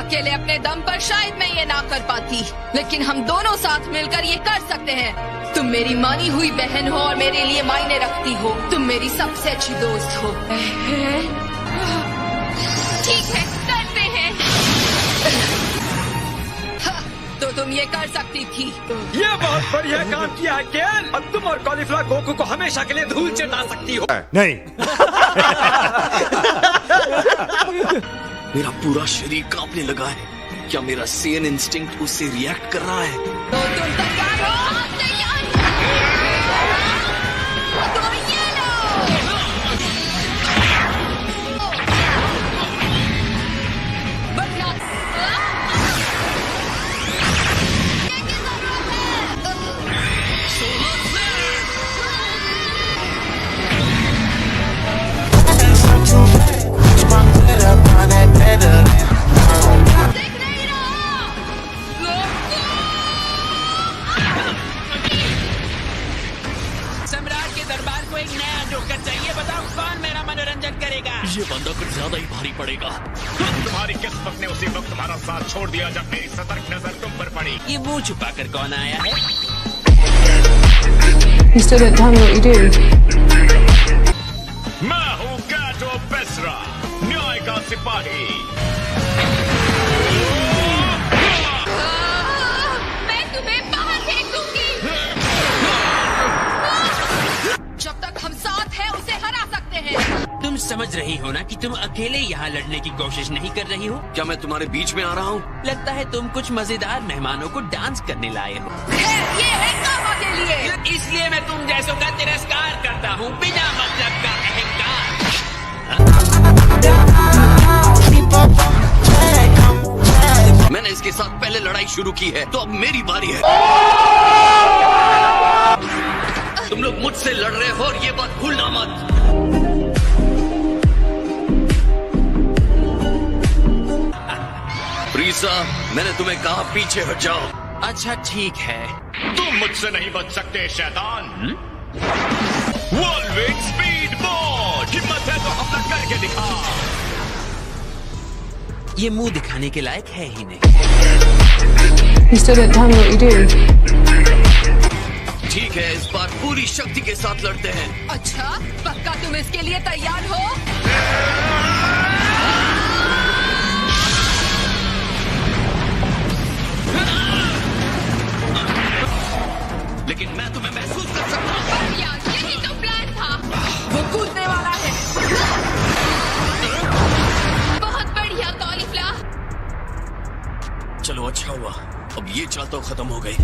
अकेले अपने दम पर शायद मैं ये ना कर पाती, लेकिन हम दोनों साथ मिलकर ये कर सकते हैं। तुम मेरी मानी हुई बहन हो और मेरे लिए मायने रखती हो। तुम मेरी सबसे अच्छी दोस्त हो। ठीक है, करते हैं। तो तुम ये कर सकती थी। ये बहुत बढ़िया काम किया है केल। अब तुम और कॉलीफ्लावर गोकू को हमेशा के लिए धूल चटा सकती हो। नहीं। मेरा पूरा शरीर कांपने लगा है। क्या मेरा सेन इंस्टिंक्ट उससे रिएक्ट कर रहा है? तो तुम तैयार हो? तैयार। तो ये लो। बढ़िया। सम्राट के दरबार को एक नया जोकर चाहिए। बताओ कौन मेरा मनोरंजन करेगा? ये बंदा कुछ ज्यादा ही भारी पड़ेगा। तुम्हारी किस्मत ने उसी वक्त तुम्हारा साथ छोड़ दिया जब मेरी सतर्क नजर तुम पर पड़ी। ये मुंह छुपा कर कौन आया है? You still didn't tell me what you do. मैं हूँ कैटो बेसरा, न्याय का सिपाही। मैं तुम्हें बाहर फेंक दूंगी। जब तक हम साथ हैं उसे हरा सकते हैं। तुम समझ रही हो ना कि तुम अकेले यहाँ लड़ने की कोशिश नहीं कर रही हो? क्या मैं तुम्हारे बीच में आ रहा हूँ? लगता है तुम कुछ मजेदार मेहमानों को डांस करने लाए हो। ये है कामा के लिए। इसलिए मैं तुम जैसों का तिरस्कार करता हूँ, बिना मतलब का अहंकार। मैंने इसके साथ पहले लड़ाई शुरू की है, तो अब मेरी बारी है। तुम लोग मुझसे लड़ रहे हो और ये बात भूलना मत। प्रीसा, मैंने तुम्हें कहा पीछे हट जाओ। अच्छा ठीक है। तुम मुझसे नहीं बच सकते शैतान। वॉल्विंग स्पीड बोट, हिम्मत है तो हमला करके दिखा। ये मुंह दिखाने के लायक है ही नहीं। You still didn't tell me what you do. ठीक है, इस बार पूरी शक्ति के साथ लड़ते हैं। अच्छा, पक्का तुम इसके लिए तैयार हो? लेकिन मैं तुम्हें महसूस कर सकता हूँ। बढ़िया, यही तो प्लान था। वो कूदने वाला है। बहुत बढ़िया कॉलीफ्लावर। चलो अच्छा हुआ, अब ये चाल तो खत्म हो गई।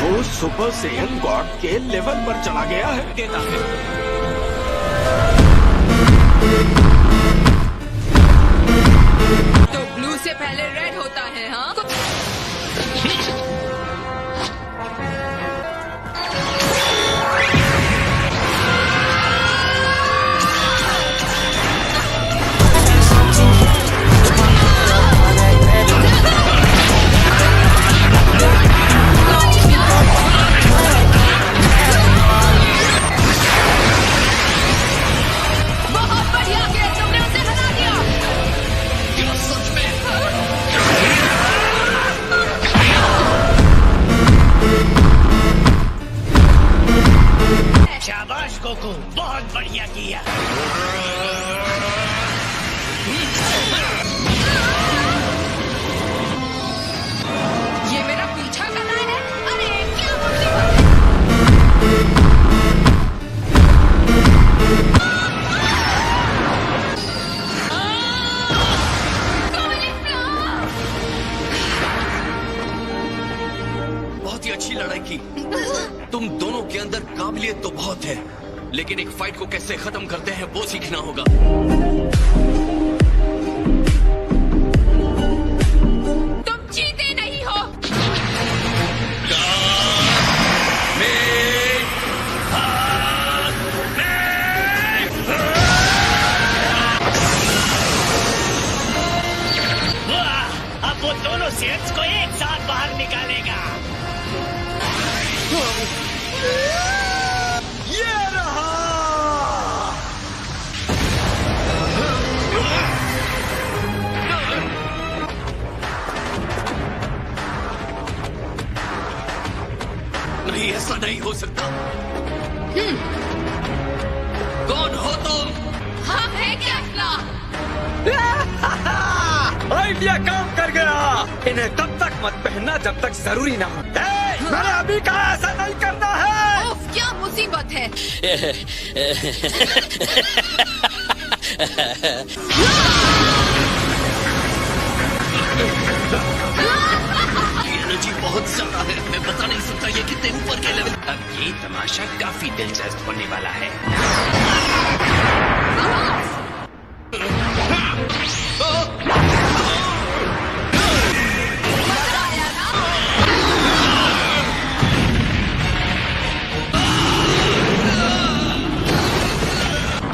वो सुपर सेयन गॉड के लेवल पर चला गया है। तो ब्लू से पहले रेड होता है, हाँ? बहुत बढ़िया किया, तुमने उसे हरा दिया। क्या सच में? शाबाश गोकू, बहुत बढ़िया किया। ये मेरा पीछा कर रहा है। अरे क्या मुसीबत। बहुत ही अच्छी लड़ाई की। तुम दोनों के अंदर काबिलियत तो बहुत है, लेकिन एक फाइट को कैसे खत्म करते हैं वो सीखना होगा। तुम जीते नहीं हो। अब वो दोनों सेट्स को एक साथ बाहर निकालेगा। नहीं, ऐसा नहीं हो सकता। कौन हो तुम? हम है कैफ्ला। आइडिया काम कर गया। इन्हें तब तक मत पहनना जब तक जरूरी ना हो। मैंने अभी कहा ऐसा नहीं करना है। ओफ, क्या मुसीबत है। एनर्जी बहुत ज्यादा है, मैं बता नहीं सकता ये कितने ऊपर के लेवल। अब ये तमाशा काफी दिलचस्प होने वाला है।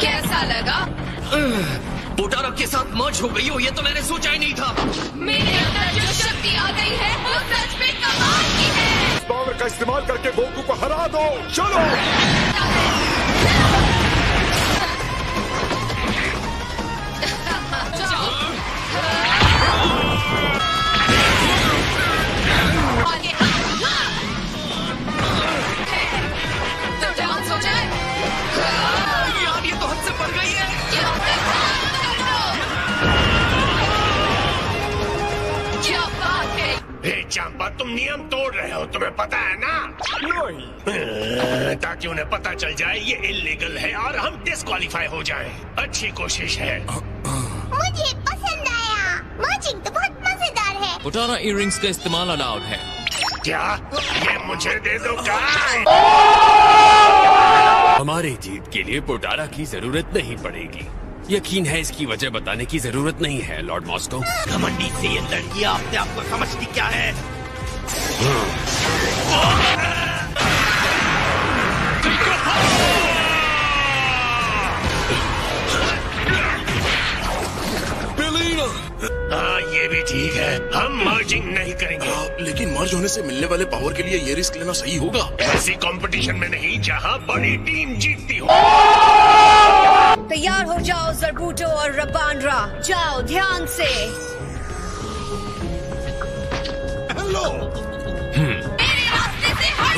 कैसा लगा? पोटारा के साथ मर्ज हो गई हो, ये तो मैंने सोचा ही नहीं था। मेरे अंदर जो शक्ति आ गई है वो सच में कमाल की है। पावर का इस्तेमाल करके गोकू को हरा दो। चलो। आगे तो डांस हो जाए। यार ये तो हद से बढ़ गई है। क्या बात है। हे चांपा, तुम नियम तोड़ रहे हो, तुम्हें पता है ना? नहीं। ताकि उन्हें पता चल जाए ये इलीगल है और हम डिस्क्वालीफाई हो जाएं। अच्छी कोशिश है। मुझे पसंद आया। मर्जिंग तो बहुत मजेदार है। पोटारा इयररिंग्स का इस्तेमाल अलाउड है। क्या? ये मुझे दे दो क्या? हमारी जीत के लिए पोटारा की जरूरत नहीं पड़ेगी। यकीन है इसकी वजह बताने की जरूरत नहीं है, लॉर्ड मॉस्को। घमंडी से ये लड़कियां अपने आप को समझती क्या है? हाँ, ये भी ठीक है। हम मर्जिंग नहीं करेंगे। लेकिन मर्ज होने से मिलने वाले पावर के लिए ये रिस्क लेना सही होगा। ऐसी कंपटीशन में नहीं जहाँ बड़ी टीम जीतती हो। तैयार हो जाओ ज़रबूटो और रबांड्रा, जाओ ध्यान से। हेलो। मेरे रास्ते से हट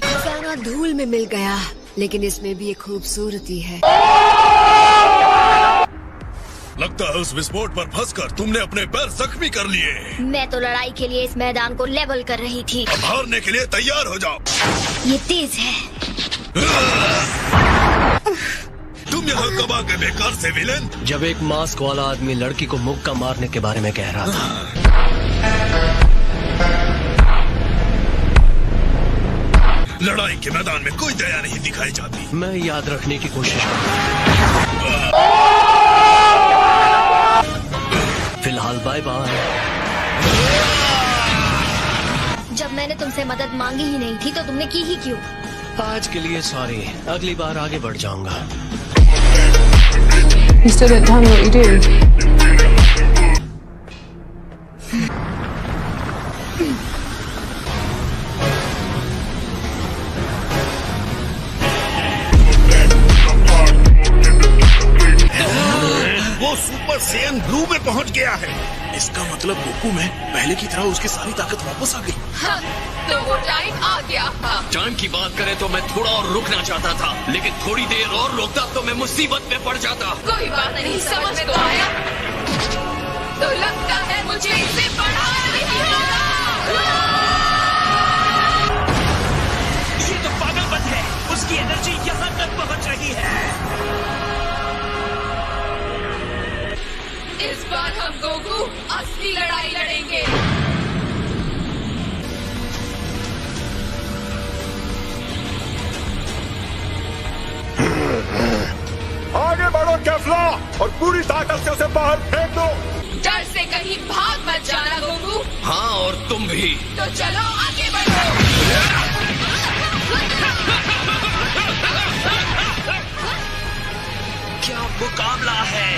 खजाना धूल में मिल गया, लेकिन इसमें भी एक खूबसूरती है। लगता है उस विस्फोट पर फंसकर तुमने अपने पैर जख्मी कर लिए। मैं तो लड़ाई के लिए इस मैदान को लेवल कर रही थी। अब हारने के लिए तैयार हो जाओ। ये तेज है। तुम यहाँ कब आ गए बेकार से विलेन? जब एक मास्क वाला आदमी लड़की को मुक्का मारने के बारे में कह रहा था। लड़ाई के मैदान में कोई दया नहीं दिखाई जाती। मैं याद रखने की कोशिश करूंगा। फिलहाल बाय बाय। जब मैंने तुमसे मदद मांगी ही नहीं थी तो तुमने की ही क्यों? आज के लिए सॉरी, अगली बार आगे बढ़ जाऊंगा। You still didn't tell me what you do. वो सुपर सेयन ब्लू में पहुंच गया है। इसका मतलब गोकू में पहले की तरह उसकी सारी ताकत वापस आ गई। हाँ, तो वो टाइम आ गया था। टाइम की बात करें तो मैं थोड़ा और रुकना चाहता था, लेकिन थोड़ी देर और रुकता तो मैं मुसीबत में पड़ जाता। कोई बात नहीं, समझ में तो आया। तो लगता है मुझे इसे बढ़ाना नहीं होगा। ये तो पागलपन है। उसकी एनर्जी यहाँ तक पहुँच रही है। इस बार हम गोकू असली लड़ाई लड़ेंगे। आगे बढ़ो कैफ्ला और पूरी ताकत से उसे बाहर फेंक दो। डर से कहीं भाग मत जाना गोकू। हाँ, और तुम भी। तो चलो आगे बढ़ो। क्या मुकाबला है?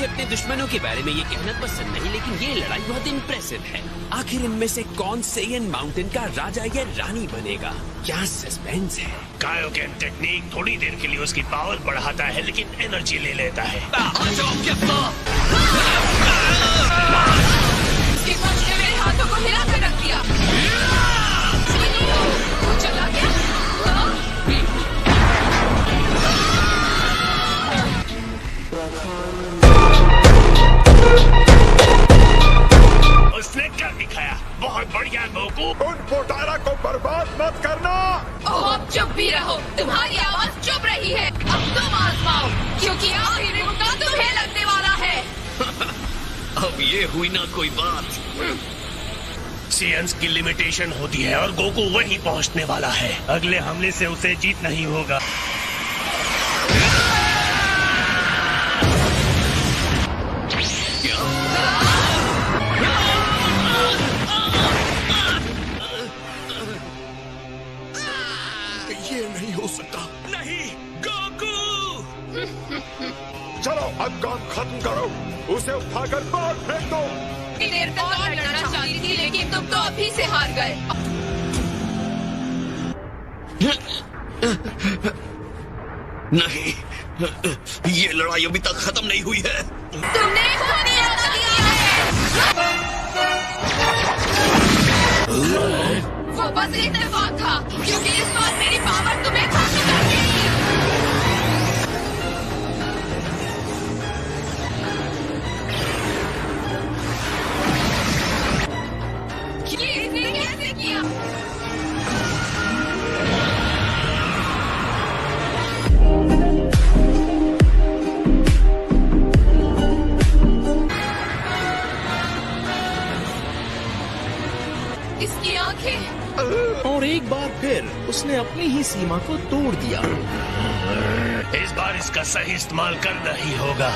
मुझे अपने दुश्मनों के बारे में ये कहना पसंद नहीं, लेकिन ये लड़ाई बहुत इम्प्रेसिव है। आखिर इनमें से कौन सेयन माउंटेन का राजा या रानी बनेगा? क्या सस्पेंस है। कायोकेन टेक्निक थोड़ी देर के लिए उसकी पावर बढ़ाता है, लेकिन एनर्जी ले लेता है। इसके पंच ने मेरे हाथों को हिला कर रख दिया। चला गया। उसने क्या दिखाया? बहुत बढ़िया गोकू। उन पोटारा को बर्बाद मत करना। ओह, अब चुप भी रहो। तुम्हारी आवाज चुप रही है। अब तुम आजमाओ, क्योंकि आखिरी मौका तुम्हें लगने वाला है। अब ये हुई ना कोई बात। सियंस की लिमिटेशन होती है और गोकू वहीं पहुंचने वाला है। अगले हमले से उसे जीत नहीं होगा। ये नहीं हो सकता। नहीं, गोकू! चलो अब काम खत्म करो, उसे उठाकर बाहर फेंक दो। देर तक और लड़ना चाहती थी, लेकिन तुम तो अभी से हार गए। नहीं, ये लड़ाई अभी तक खत्म नहीं हुई है। तुमने खूनी हमला किया है। वो बस इत्तेफाक था, क्योंकि इस बार मेरी पावर तुम्हें खत्म कर देगी। ये कैसे किया? इसकी आंखें। और एक बार फिर उसने अपनी ही सीमा को तोड़ दिया। इस बार इसका सही इस्तेमाल करना ही होगा।